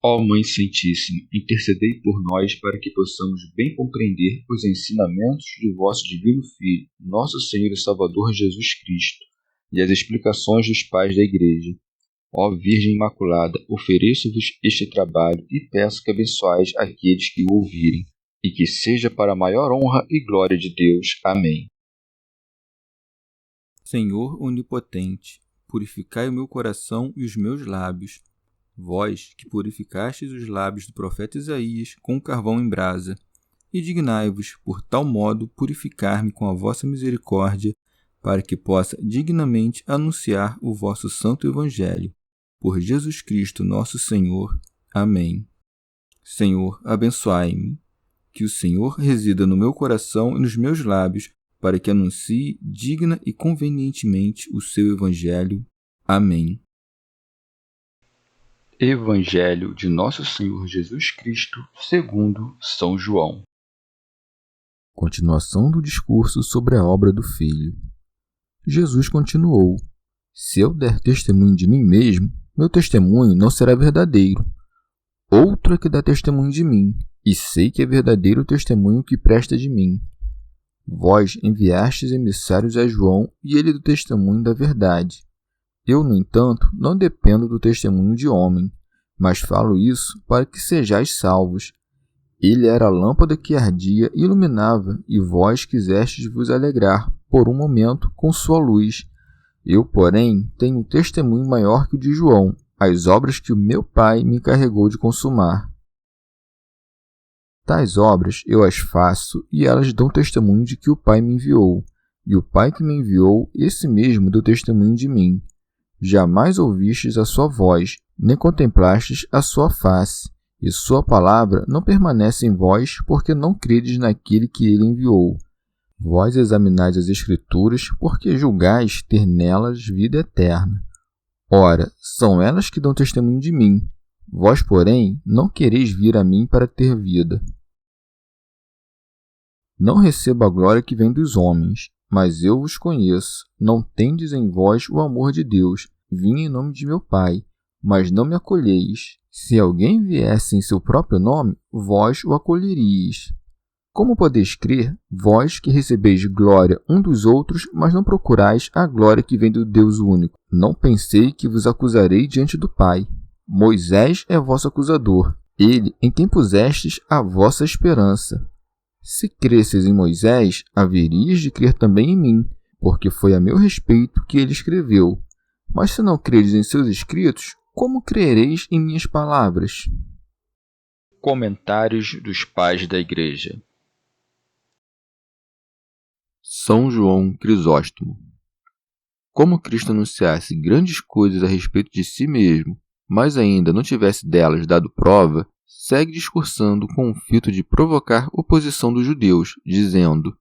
Ó Mãe Santíssima, intercedei por nós para que possamos bem compreender os ensinamentos de vosso Divino Filho, nosso Senhor e Salvador Jesus Cristo, e as explicações dos pais da Igreja. Ó Virgem Imaculada, ofereço-vos este trabalho e peço que abençoais aqueles que o ouvirem, e que seja para a maior honra e glória de Deus. Amém. Senhor onipotente, purificai o meu coração e os meus lábios. Vós, que purificastes os lábios do profeta Isaías com carvão em brasa, e dignai-vos, por tal modo, purificar-me com a vossa misericórdia, para que possa dignamente anunciar o vosso santo Evangelho. Por Jesus Cristo nosso Senhor. Amém. Senhor, abençoai-me. Que o Senhor resida no meu coração e nos meus lábios, para que anuncie digna e convenientemente o seu Evangelho. Amém. Evangelho de Nosso Senhor Jesus Cristo, segundo São João. Continuação do discurso sobre a obra do Filho. Jesus continuou: Se eu der testemunho de mim mesmo, meu testemunho não será verdadeiro. Outro é que dá testemunho de mim, e sei que é verdadeiro o testemunho que presta de mim. Vós enviastes emissários a João, e ele do testemunho da verdade. Eu, no entanto, não dependo do testemunho de homem, mas falo isso para que sejais salvos. Ele era a lâmpada que ardia e iluminava, e vós quisestes vos alegrar, por um momento, com sua luz. Eu, porém, tenho um testemunho maior que o de João, as obras que o meu Pai me encarregou de consumar. Tais obras eu as faço, e elas dão testemunho de que o Pai me enviou. E o Pai que me enviou, esse mesmo deu testemunho de mim. Jamais ouvistes a sua voz, nem contemplastes a sua face, e sua palavra não permanece em vós, porque não credes naquele que ele enviou. Vós examinais as Escrituras, porque julgais ter nelas vida eterna. Ora, são elas que dão testemunho de mim. Vós, porém, não quereis vir a mim para ter vida. Não recebo a glória que vem dos homens, mas eu vos conheço. Não tendes em vós o amor de Deus. Vim em nome de meu Pai, mas não me acolheis. Se alguém viesse em seu próprio nome, vós o acolheríeis. Como podeis crer, vós que recebeis glória um dos outros, mas não procurais a glória que vem do Deus único? Não pensei que vos acusarei diante do Pai. Moisés é vosso acusador, ele em quem pusestes a vossa esperança. Se cresseis em Moisés, haveríeis de crer também em mim, porque foi a meu respeito que ele escreveu. Mas se não credes em seus escritos, como crereis em minhas palavras? Comentários dos Pais da Igreja. São João Crisóstomo. Como Cristo anunciasse grandes coisas a respeito de si mesmo, mas ainda não tivesse delas dado prova, segue discursando com o fito de provocar oposição dos judeus, dizendo: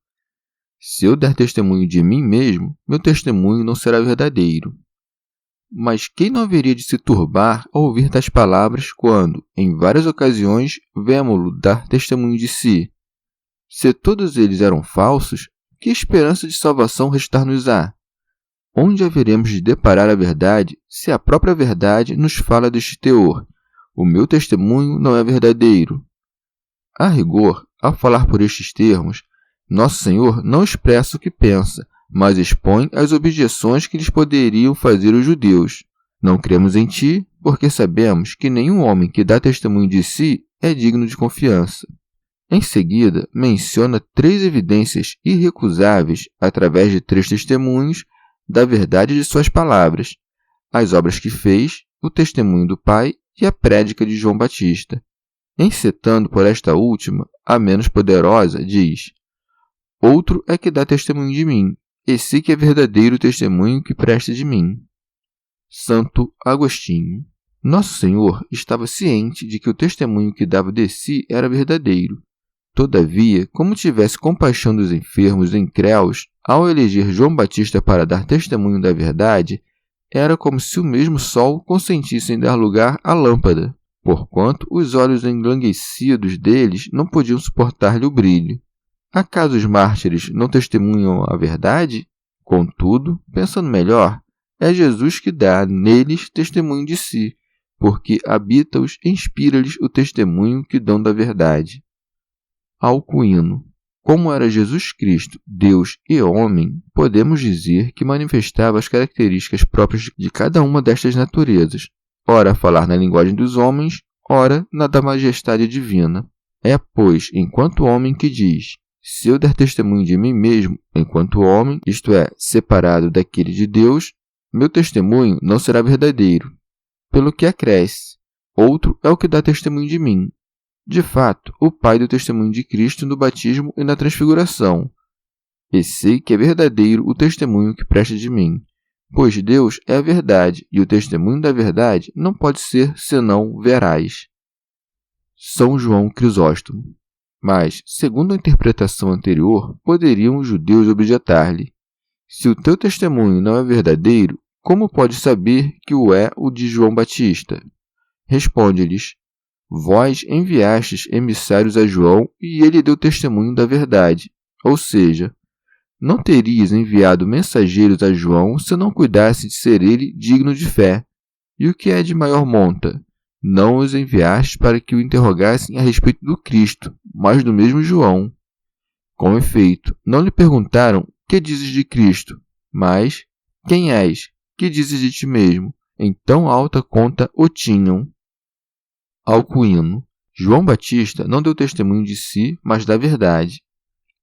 Se eu der testemunho de mim mesmo, meu testemunho não será verdadeiro. Mas quem não haveria de se turbar ao ouvir tais palavras quando, em várias ocasiões, vemo-lo dar testemunho de si? Se todos eles eram falsos, que esperança de salvação restar-nos-á? Onde haveremos de deparar a verdade, se a própria verdade nos fala deste teor? O meu testemunho não é verdadeiro. A rigor, ao falar por estes termos, Nosso Senhor não expressa o que pensa, mas expõe as objeções que lhes poderiam fazer os judeus. Não cremos em ti, porque sabemos que nenhum homem que dá testemunho de si é digno de confiança. Em seguida, menciona 3 evidências irrecusáveis, através de 3 testemunhos, da verdade de suas palavras: as obras que fez, o testemunho do Pai e a prédica de João Batista. Encetando por esta última, a menos poderosa, diz: Outro é que dá testemunho de mim, esse que é verdadeiro testemunho que presta de mim. Santo Agostinho. Nosso Senhor estava ciente de que o testemunho que dava de si era verdadeiro. Todavia, como tivesse compaixão dos enfermos e incréus, ao eleger João Batista para dar testemunho da verdade, era como se o mesmo sol consentisse em dar lugar à lâmpada, porquanto os olhos enlanguescidos deles não podiam suportar-lhe o brilho. Acaso os mártires não testemunham a verdade? Contudo, pensando melhor, é Jesus que dá neles testemunho de si, porque habita-os e inspira-lhes o testemunho que dão da verdade. Alcuíno. Como era Jesus Cristo, Deus e homem, podemos dizer que manifestava as características próprias de cada uma destas naturezas, ora a falar na linguagem dos homens, ora na da majestade divina. É, pois, enquanto homem que diz: se eu der testemunho de mim mesmo, enquanto homem, isto é, separado daquele de Deus, meu testemunho não será verdadeiro. Pelo que acresce, outro é o que dá testemunho de mim. De fato, o Pai deu testemunho de Cristo no batismo e na transfiguração. E sei que é verdadeiro o testemunho que presta de mim, pois Deus é a verdade, e o testemunho da verdade não pode ser senão veraz. São João Crisóstomo. Mas, segundo a interpretação anterior, poderiam os judeus objetar-lhe: se o teu testemunho não é verdadeiro, como pode saber que o é o de João Batista? Responde-lhes: vós enviastes emissários a João e ele deu testemunho da verdade. Ou seja, não terias enviado mensageiros a João se não cuidasse de ser ele digno de fé. E o que é de maior monta? Não os enviastes para que o interrogassem a respeito do Cristo, mas do mesmo João. Com efeito, não lhe perguntaram: que dizes de Cristo? Mas: quem és? Que dizes de ti mesmo? Em tão alta conta o tinham. Alcuíno. João Batista não deu testemunho de si, mas da verdade.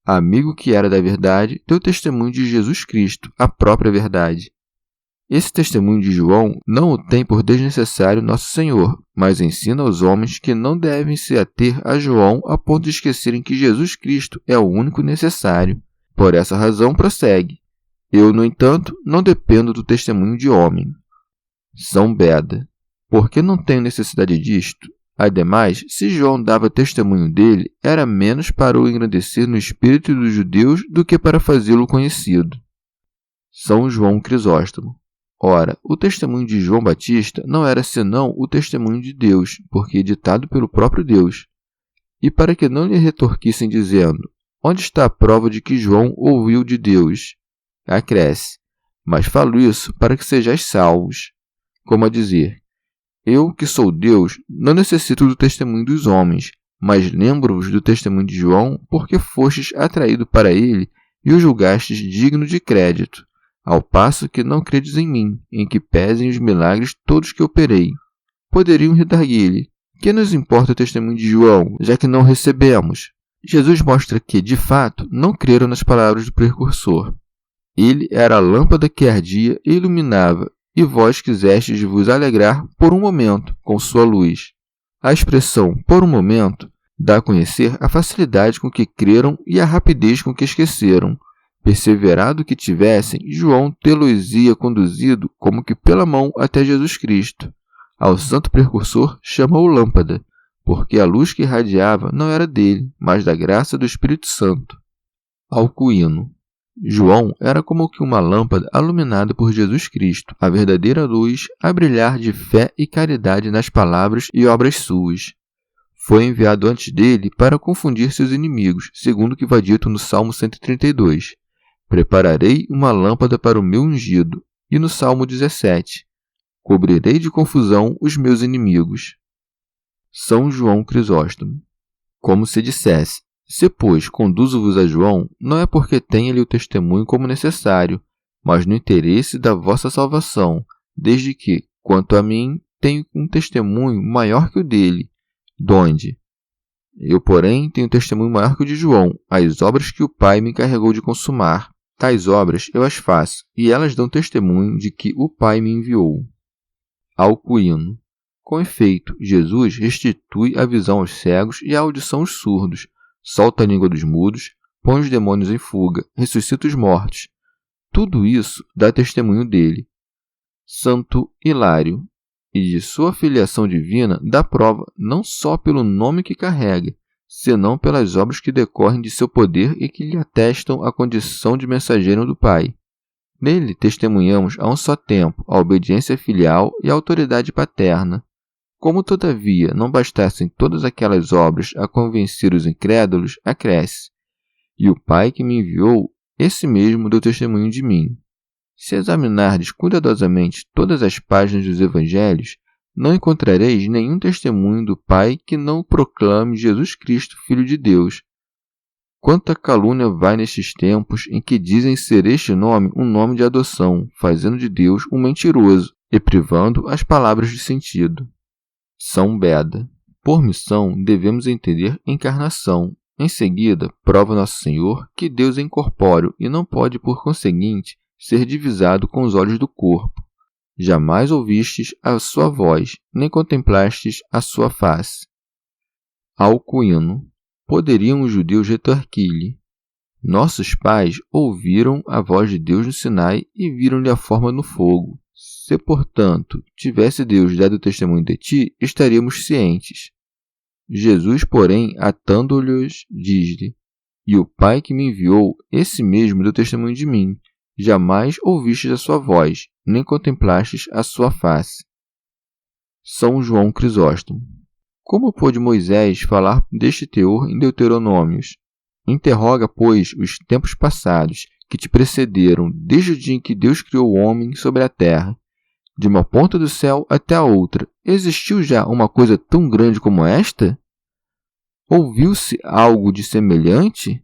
Amigo que era da verdade, deu testemunho de Jesus Cristo, a própria verdade. Esse testemunho de João não o tem por desnecessário Nosso Senhor, mas ensina aos homens que não devem se ater a João a ponto de esquecerem que Jesus Cristo é o único necessário. Por essa razão prossegue: eu, no entanto, não dependo do testemunho de homem. São Beda. Porque não tenho necessidade disto. Ademais, se João dava testemunho dele, era menos para o engrandecer no espírito dos judeus do que para fazê-lo conhecido. São João Crisóstomo. Ora, o testemunho de João Batista não era senão o testemunho de Deus, porque ditado pelo próprio Deus. E para que não lhe retorquissem dizendo: onde está a prova de que João ouviu de Deus? Acresce: mas falo isso para que sejais salvos. Como a dizer: eu, que sou Deus, não necessito do testemunho dos homens, mas lembro-vos do testemunho de João, porque fostes atraído para ele e o julgastes digno de crédito, ao passo que não credes em mim, em que pesem os milagres todos que operei. Poderiam redarguir-lhe: que nos importa o testemunho de João, já que não recebemos? Jesus mostra que, de fato, não creram nas palavras do precursor. Ele era a lâmpada que ardia e iluminava, e vós quisestes vos alegrar por um momento com sua luz. A expressão por um momento dá a conhecer a facilidade com que creram e a rapidez com que esqueceram. Perseverado que tivessem, João tê-los-ia conduzido como que pela mão até Jesus Cristo. Ao santo precursor chama-o lâmpada, porque a luz que irradiava não era dele, mas da graça do Espírito Santo. Alcuíno. João era como que uma lâmpada iluminada por Jesus Cristo, a verdadeira luz, a brilhar de fé e caridade nas palavras e obras suas. Foi enviado antes dele para confundir seus inimigos, segundo o que vai dito no Salmo 132. Prepararei uma lâmpada para o meu ungido. E no Salmo 17. Cobrirei de confusão os meus inimigos. São João Crisóstomo. Como se dissesse: se, pois, conduzo-vos a João, não é porque tenha-lhe o testemunho como necessário, mas no interesse da vossa salvação, desde que, quanto a mim, tenho um testemunho maior que o dele. Donde? Eu, porém, tenho testemunho maior que o de João, as obras que o Pai me encarregou de consumar. Tais obras eu as faço, e elas dão testemunho de que o Pai me enviou. Alcuíno. Com efeito, Jesus restitui a visão aos cegos e a audição aos surdos, solta a língua dos mudos, põe os demônios em fuga, ressuscita os mortos. Tudo isso dá testemunho dele. Santo Hilário. E de sua filiação divina dá prova não só pelo nome que carrega, senão pelas obras que decorrem de seu poder e que lhe atestam a condição de mensageiro do Pai. Nele testemunhamos a um só tempo a obediência filial e a autoridade paterna. Como, todavia, não bastassem todas aquelas obras a convencer os incrédulos, acresce: e o Pai que me enviou, esse mesmo deu testemunho de mim. Se examinardes cuidadosamente todas as páginas dos Evangelhos, não encontrareis nenhum testemunho do Pai que não proclame Jesus Cristo, Filho de Deus. Quanta calúnia vai nestes tempos em que dizem ser este nome um nome de adoção, fazendo de Deus um mentiroso e privando as palavras de sentido. São Beda. Por missão, devemos entender encarnação. Em seguida, prova Nosso Senhor que Deus é incorpóreo e não pode, por conseguinte, ser divisado com os olhos do corpo. Jamais ouvistes a sua voz, nem contemplastes a sua face. Alcuíno. Poderiam os judeus retorquir-lhe: nossos pais ouviram a voz de Deus no Sinai e viram-lhe a forma no fogo. Se, portanto, tivesse Deus dado testemunho de ti, estaríamos cientes. Jesus, porém, atando-lhes, diz-lhe: e o Pai que me enviou, esse mesmo deu testemunho de mim. Jamais ouvistes a sua voz, nem contemplastes a sua face. São João Crisóstomo. Como pôde Moisés falar deste teor em Deuteronômios? Interroga, pois, os tempos passados, que te precederam, desde o dia em que Deus criou o homem sobre a terra. De uma ponta do céu até a outra, existiu já uma coisa tão grande como esta? Ouviu-se algo de semelhante?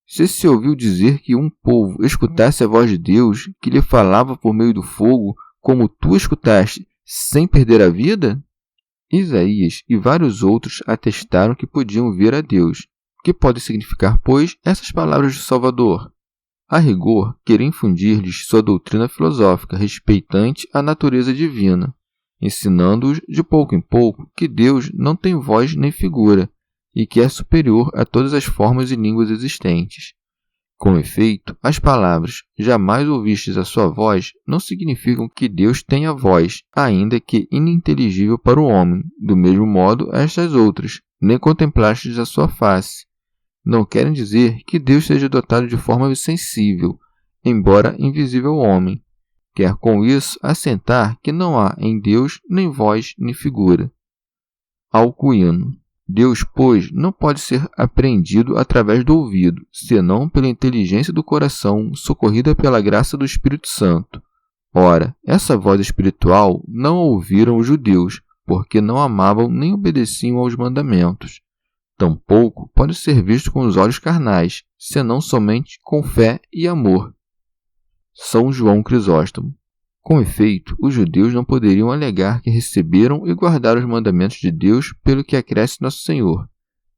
Se ouviu dizer que um povo escutasse a voz de Deus, que lhe falava por meio do fogo, como tu escutaste, sem perder a vida? Isaías e vários outros atestaram que podiam ver a Deus. Que pode significar, pois, essas palavras do Salvador? A rigor, querer infundir-lhes sua doutrina filosófica respeitante à natureza divina, ensinando-os de pouco em pouco que Deus não tem voz nem figura, e que é superior a todas as formas e línguas existentes. Com efeito, as palavras jamais ouvistes a sua voz não significam que Deus tenha voz, ainda que ininteligível para o homem, do mesmo modo estas outras, nem contemplastes a sua face. Não querem dizer que Deus seja dotado de forma sensível, embora invisível ao homem. Quer com isso assentar que não há em Deus nem voz nem figura. Alcuíno. Deus, pois, não pode ser apreendido através do ouvido, senão pela inteligência do coração, socorrida pela graça do Espírito Santo. Ora, essa voz espiritual não a ouviram os judeus, porque não amavam nem obedeciam aos mandamentos. Tampouco pode ser visto com os olhos carnais, senão somente com fé e amor. São João Crisóstomo. Com efeito, os judeus não poderiam alegar que receberam e guardaram os mandamentos de Deus pelo que acresce Nosso Senhor,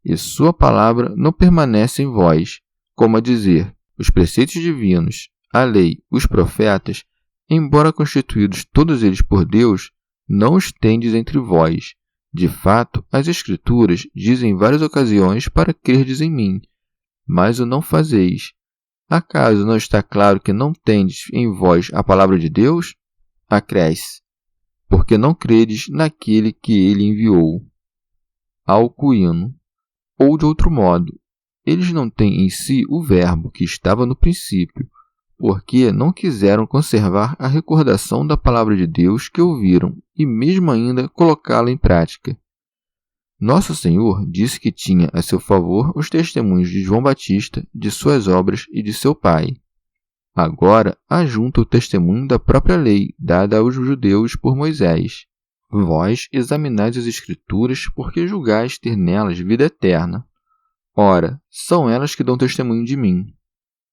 e sua palavra não permanece em vós, como a dizer, os preceitos divinos, a lei, os profetas, embora constituídos todos eles por Deus, não os tendes entre vós. De fato, as Escrituras dizem em várias ocasiões para crerdes em mim, mas o não fazeis. Acaso não está claro que não tendes em vós a palavra de Deus? Acresce, porque não credes naquele que ele enviou. Alcuíno. Ou de outro modo, eles não têm em si o verbo que estava no princípio, porque não quiseram conservar a recordação da palavra de Deus que ouviram, e mesmo ainda colocá-la em prática. Nosso Senhor disse que tinha a seu favor os testemunhos de João Batista, de suas obras e de seu pai. Agora ajunta o testemunho da própria lei, dada aos judeus por Moisés. Vós examinais as Escrituras, porque julgais ter nelas vida eterna. Ora, são elas que dão testemunho de mim.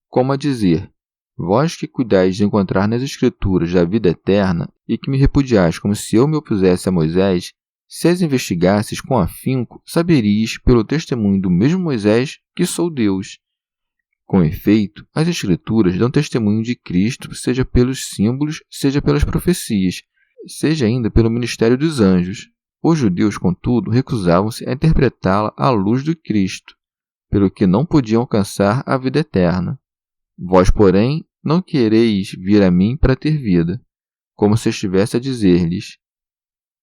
Como a dizer, vós que cuidais de encontrar nas Escrituras a vida eterna, e que me repudiais como se eu me opusesse a Moisés, se as investigasses com afinco, saberíeis, pelo testemunho do mesmo Moisés, que sou Deus. Com efeito, as Escrituras dão testemunho de Cristo, seja pelos símbolos, seja pelas profecias, seja ainda pelo ministério dos anjos. Os judeus, contudo, recusavam-se a interpretá-la à luz do Cristo, pelo que não podiam alcançar a vida eterna. Vós, porém, não quereis vir a mim para ter vida, como se estivesse a dizer-lhes: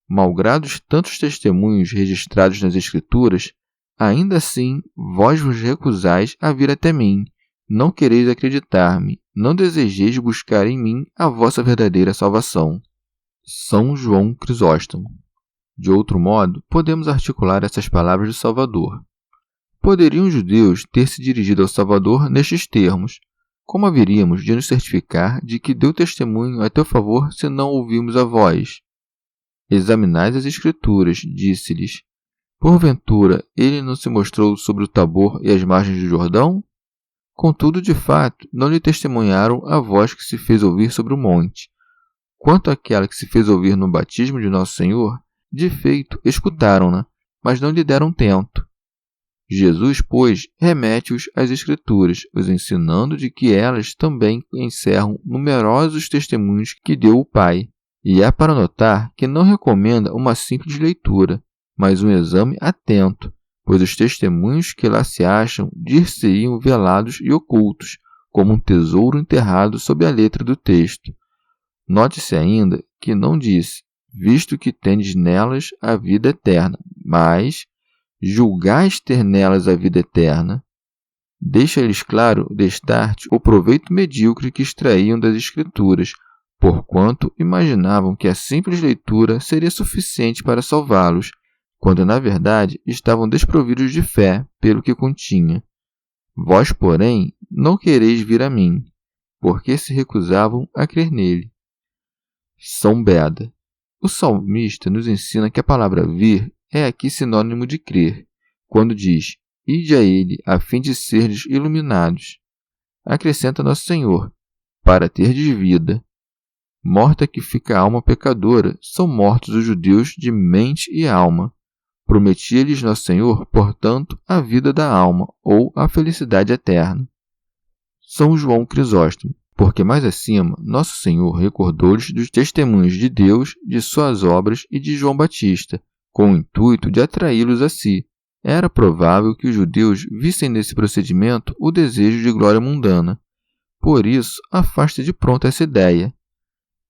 malgrados tantos testemunhos registrados nas Escrituras, ainda assim vós vos recusais a vir até mim, não quereis acreditar-me, não desejeis buscar em mim a vossa verdadeira salvação. São João Crisóstomo. De outro modo, podemos articular essas palavras do Salvador. Poderiam os judeus ter se dirigido ao Salvador nestes termos: como haveríamos de nos certificar de que deu testemunho a teu favor se não ouvimos a voz? Examinai as Escrituras, disse-lhes. Porventura, ele não se mostrou sobre o Tabor e as margens do Jordão? Contudo, de fato, não lhe testemunharam a voz que se fez ouvir sobre o monte. Quanto àquela que se fez ouvir no batismo de Nosso Senhor, de feito, escutaram-na, mas não lhe deram tento. Jesus, pois, remete-os às Escrituras, os ensinando de que elas também encerram numerosos testemunhos que deu o Pai. E é para notar que não recomenda uma simples leitura, mas um exame atento, pois os testemunhos que lá se acham dir-se-iam velados e ocultos, como um tesouro enterrado sob a letra do texto. Note-se ainda que não disse, visto que tendes nelas a vida eterna, mas julgais ter nelas a vida eterna. Deixa-lhes claro, destarte, o proveito medíocre que extraíam das Escrituras, porquanto imaginavam que a simples leitura seria suficiente para salvá-los, quando na verdade estavam desprovidos de fé pelo que continha. Vós, porém, não quereis vir a mim, porque se recusavam a crer nele. São Beda. O salmista nos ensina que a palavra vir é aqui sinônimo de crer, quando diz, ide a ele, a fim de serdes iluminados. Acrescenta Nosso Senhor, para terdes vida. Morta que fica a alma pecadora, são mortos os judeus de mente e alma. Prometia-lhes Nosso Senhor, portanto, a vida da alma, ou a felicidade eterna. São João Crisóstomo, porque mais acima, Nosso Senhor recordou-lhes dos testemunhos de Deus, de suas obras e de João Batista, com o intuito de atraí-los a si. Era provável que os judeus vissem nesse procedimento o desejo de glória mundana. Por isso, afaste de pronto essa ideia.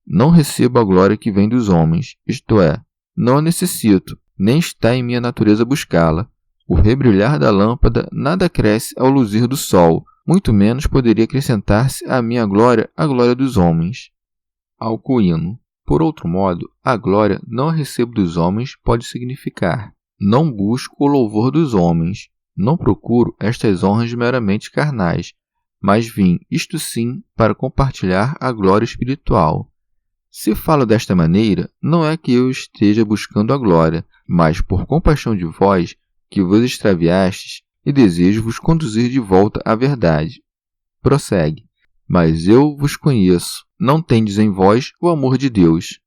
Não recebo a glória que vem dos homens, isto é, não a necessito, nem está em minha natureza buscá-la. O rebrilhar da lâmpada nada cresce ao luzir do sol, muito menos poderia acrescentar-se à minha glória a glória dos homens. Alcuino. Por outro modo, a glória não a recebo dos homens pode significar: não busco o louvor dos homens, não procuro estas honras meramente carnais, mas vim, isto sim, para compartilhar a glória espiritual. Se falo desta maneira, não é que eu esteja buscando a glória, mas por compaixão de vós, que vos extraviastes, e desejo-vos conduzir de volta à verdade. Prossegue. Mas eu vos conheço, não tendes em vós o amor de Deus.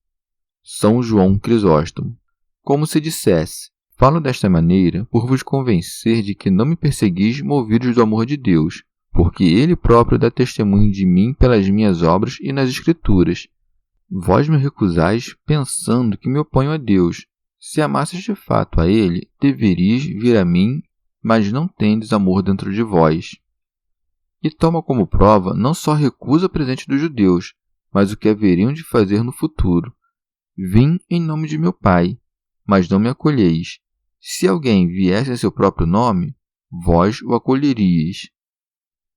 São João Crisóstomo. Como se dissesse, falo desta maneira por vos convencer de que não me perseguis movidos do amor de Deus, porque Ele próprio dá testemunho de mim pelas minhas obras e nas Escrituras. Vós me recusais pensando que me oponho a Deus. Se amasses de fato a Ele, deveríeis vir a mim, mas não tendes amor dentro de vós. E toma como prova não só a recusa presente dos judeus, mas o que haveriam de fazer no futuro. Vim em nome de meu Pai, mas não me acolheis. Se alguém viesse em seu próprio nome, vós o acolheríeis.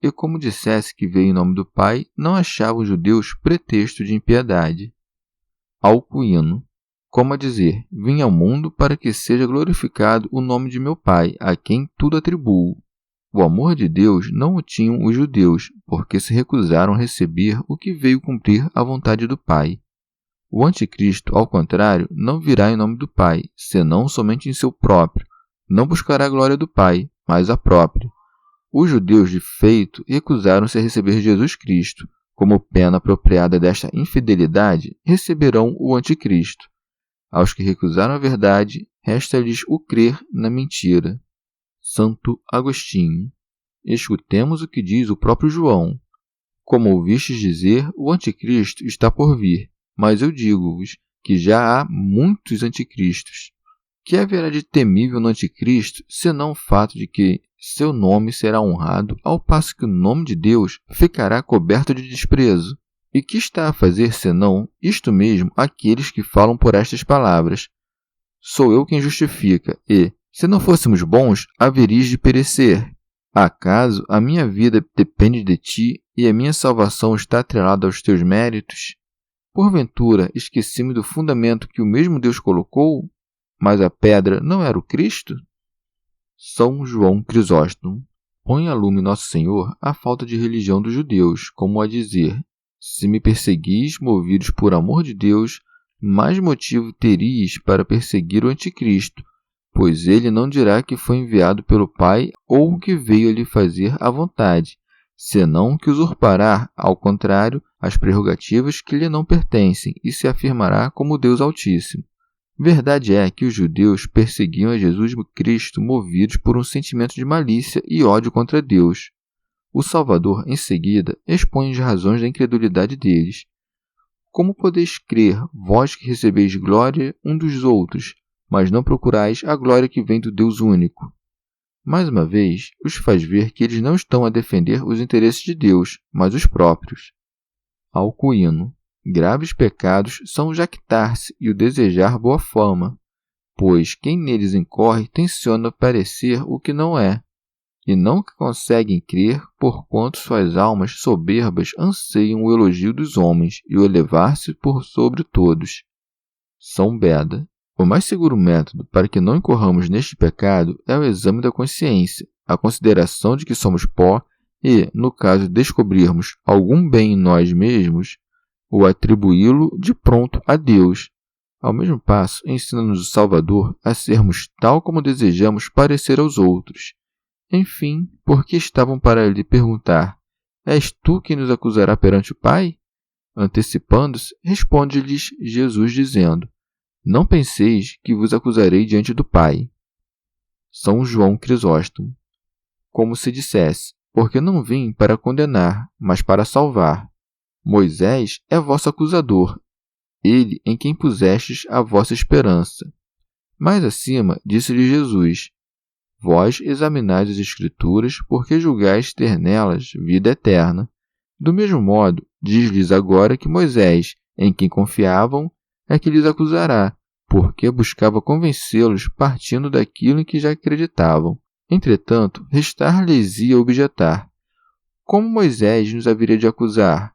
E como dissesse que veio em nome do Pai, não achavam os judeus pretexto de impiedade. Alcuino. Como a dizer, vim ao mundo para que seja glorificado o nome de meu Pai, a quem tudo atribuo. O amor de Deus não o tinham os judeus, porque se recusaram a receber o que veio cumprir a vontade do Pai. O anticristo, ao contrário, não virá em nome do Pai, senão somente em seu próprio. Não buscará a glória do Pai, mas a própria. Os judeus, de feito, recusaram-se a receber Jesus Cristo. Como pena apropriada desta infidelidade, receberão o anticristo. Aos que recusaram a verdade, resta-lhes o crer na mentira. Santo Agostinho. Escutemos o que diz o próprio João. Como ouvistes dizer, o anticristo está por vir, mas eu digo-vos que já há muitos anticristos. Que haverá de temível no anticristo, senão o fato de que seu nome será honrado, ao passo que o nome de Deus ficará coberto de desprezo? E que está a fazer, senão isto mesmo, aqueles que falam por estas palavras? Sou eu quem justifica, e, se não fôssemos bons, haveríeis de perecer. Acaso a minha vida depende de ti, e a minha salvação está atrelada aos teus méritos? Porventura, esqueci-me do fundamento que o mesmo Deus colocou, mas a pedra não era o Cristo? São João Crisóstomo. Põe a lume Nosso Senhor a falta de religião dos judeus, como a dizer: se me perseguis, movidos por amor de Deus, mais motivo terias para perseguir o anticristo, pois ele não dirá que foi enviado pelo Pai ou que veio lhe fazer a vontade, senão que usurpará, ao contrário, as prerrogativas que lhe não pertencem e se afirmará como Deus Altíssimo. Verdade é que os judeus perseguiam a Jesus Cristo movidos por um sentimento de malícia e ódio contra Deus. O Salvador, em seguida, expõe as razões da incredulidade deles. Como podeis crer, vós que recebeis glória um dos outros, mas não procurais a glória que vem do Deus único? Mais uma vez, os faz ver que eles não estão a defender os interesses de Deus, mas os próprios. Alcuíno. Graves pecados são o jactar-se e o desejar boa fama, pois quem neles incorre tenciona parecer o que não é, e não que conseguem crer, porquanto suas almas soberbas anseiam o elogio dos homens e o elevar-se por sobre todos. São Beda. O mais seguro método para que não incorramos neste pecado é o exame da consciência, a consideração de que somos pó e, no caso de descobrirmos algum bem em nós mesmos, o atribuí-lo de pronto a Deus. Ao mesmo passo, ensina-nos o Salvador a sermos tal como desejamos parecer aos outros. Enfim, porque estavam para lhe perguntar: És tu quem nos acusará perante o Pai? Antecipando-se, responde-lhes Jesus dizendo: Não penseis que vos acusarei diante do Pai. São João Crisóstomo. Como se dissesse: Porque não vim para condenar, mas para salvar. Moisés é vosso acusador, ele em quem pusestes a vossa esperança. Mais acima, disse-lhe Jesus: Vós examinais as Escrituras, porque julgais ter nelas vida eterna. Do mesmo modo, diz-lhes agora que Moisés, em quem confiavam, é que lhes acusará, porque buscava convencê-los partindo daquilo em que já acreditavam. Entretanto, restar-lhes-ia objetar: Como Moisés nos haveria de acusar?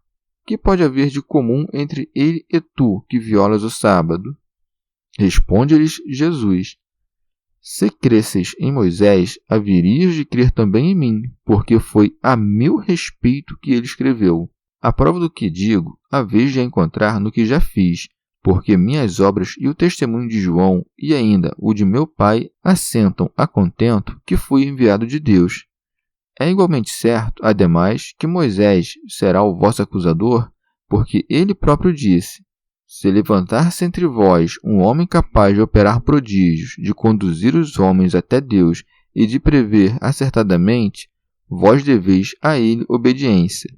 Que pode haver de comum entre ele e tu, que violas o sábado? Responde-lhes Jesus: Se cresseis em Moisés, haverias de crer também em mim, porque foi a meu respeito que ele escreveu. A prova do que digo, haveis de a encontrar no que já fiz, porque minhas obras e o testemunho de João, e ainda o de meu Pai, assentam a contento que fui enviado de Deus. É igualmente certo, ademais, que Moisés será o vosso acusador, porque ele próprio disse: Se levantar-se entre vós um homem capaz de operar prodígios, de conduzir os homens até Deus e de prever acertadamente, vós deveis a ele obediência.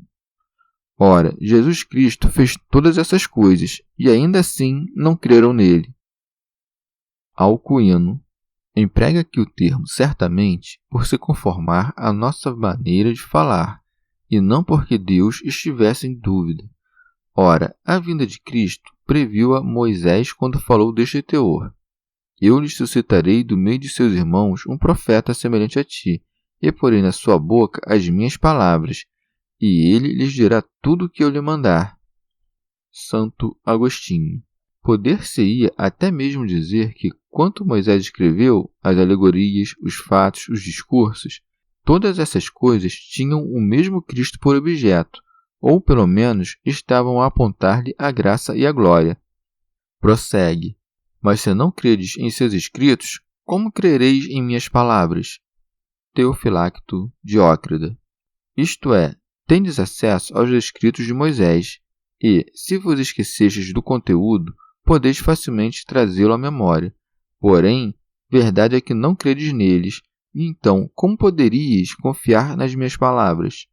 Ora, Jesus Cristo fez todas essas coisas, e ainda assim não creram nele. Alcuíno. Emprega aqui o termo certamente por se conformar à nossa maneira de falar, e não porque Deus estivesse em dúvida. Ora, a vinda de Cristo previu-a Moisés quando falou deste teor: Eu lhes suscitarei do meio de seus irmãos um profeta semelhante a ti, e porei na sua boca as minhas palavras, e ele lhes dirá tudo o que eu lhe mandar. Santo Agostinho. Poder-se-ia até mesmo dizer que, quanto Moisés escreveu, as alegorias, os fatos, os discursos, todas essas coisas tinham o mesmo Cristo por objeto, ou pelo menos estavam a apontar-lhe a graça e a glória. Prossegue: Mas se não credes em seus escritos, como crereis em minhas palavras? Teofilacto Diócrida. Isto é, tendes acesso aos escritos de Moisés, e, se vos esquecestes do conteúdo, podeis facilmente trazê-lo à memória. Porém, verdade é que não credes neles, e então como poderíeis confiar nas minhas palavras?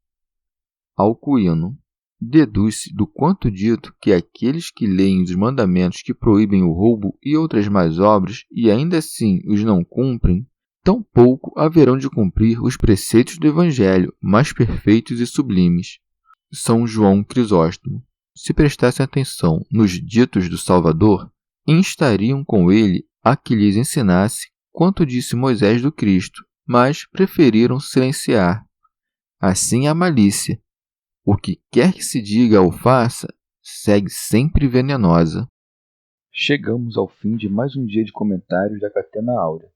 Alcuíno. Deduz-se do quanto dito que aqueles que leem os mandamentos que proíbem o roubo e outras más obras, e ainda assim os não cumprem, tampouco haverão de cumprir os preceitos do Evangelho, mais perfeitos e sublimes. São João Crisóstomo. Se prestassem atenção nos ditos do Salvador, instariam com ele a que lhes ensinasse quanto disse Moisés do Cristo, mas preferiram silenciar. Assim a malícia. O que quer que se diga ou faça, segue sempre venenosa. Chegamos ao fim de mais um dia de comentários da Catena Áurea.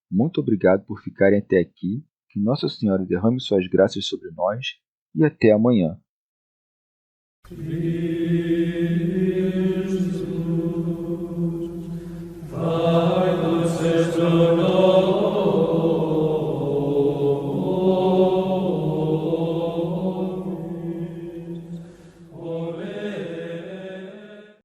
Muito obrigado por ficarem até aqui, que Nossa Senhora derrame suas graças sobre nós e até amanhã.